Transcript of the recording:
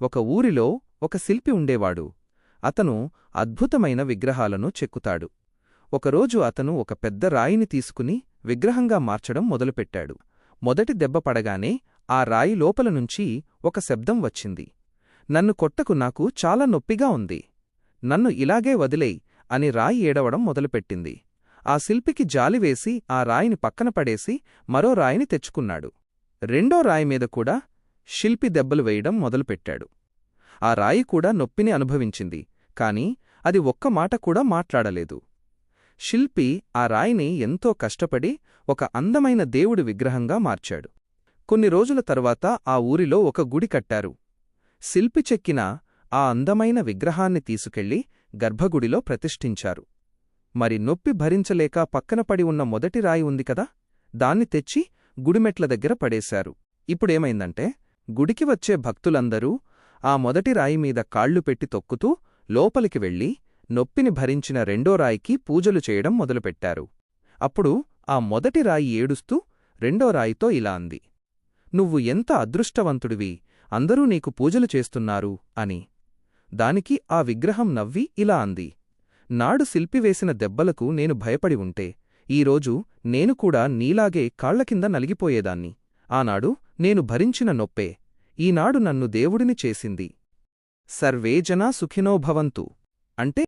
ఒక ఊరిలో ఒక శిల్పి ఉండేవాడు. అతను అద్భుతమైన విగ్రహాలను చెక్కుతాడు. ఒకరోజు అతను ఒక పెద్ద రాయిని తీసుకుని విగ్రహంగా మార్చడం మొదలుపెట్టాడు. మొదటి దెబ్బ పడగానే ఆ రాయి లోపలనుంచి ఒక శబ్దం వచ్చింది. నన్ను కొట్టకు, నాకు చాలా నొప్పిగా ఉంది. నన్ను ఇలాగే వదిలేయ్ అని రాయి ఏడవడం మొదలుపెట్టింది. ఆ శిల్పికి జాలివేసి ఆ రాయిని పక్కన పడేసి మరో రాయిని తెచ్చుకున్నాడు. రెండో రాయిమీద కూడా శిల్పి దెబ్బలు వేయడం మొదలుపెట్టాడు. ఆ రాయి కూడా నొప్పిని అనుభవించింది, కాని అది ఒక్క మాట కూడా మాట్లాడలేదు. శిల్పి ఆ రాయిని ఎంతో కష్టపడి ఒక అందమైన దేవుడి విగ్రహంగా మార్చాడు. కొన్ని రోజుల తరువాత ఆ ఊరిలో ఒక గుడి కట్టారు. శిల్పి చెక్కిన ఆ అందమైన విగ్రహాన్ని తీసుకెళ్లి గర్భగుడిలో ప్రతిష్ఠించారు. మరి నొప్పి భరించలేక పక్కన పడి ఉన్న మొదటి రాయి ఉంది కదా, దాన్ని తెచ్చి గుడిమెట్ల దగ్గర పడేశారు. ఇప్పుడేమైందంటే, గుడికి వచ్చే భక్తులందరూ ఆ మొదటి రాయిమీద కాళ్లు పెట్టి తొక్కుతూ లోపలికి వెళ్లి నొప్పిని భరించిన రెండో రాయికి పూజలు చేయడం మొదలుపెట్టారు. అప్పుడు ఆ మొదటి రాయి ఏడుస్తూ రెండో రాయితో ఇలా అంది, "నువ్వు ఎంత అదృష్టవంతుడివి, అందరూ నీకు పూజలు చేస్తున్నారు" అని. దానికి ఆ విగ్రహం నవ్వి ఇలా అంది, "నాడు శిల్పివేసిన దెబ్బలకు నేను భయపడి ఉంటే ఈరోజు నేను కూడా నీలాగే కాళ్లకింద నలిగిపోయేదాన్ని. ఆనాడు నేను భరించిన నొప్పే ఈనాడు నన్ను దేవుడిని చేసింది. సర్వే జనా సుఖినో భవంతు" అంటే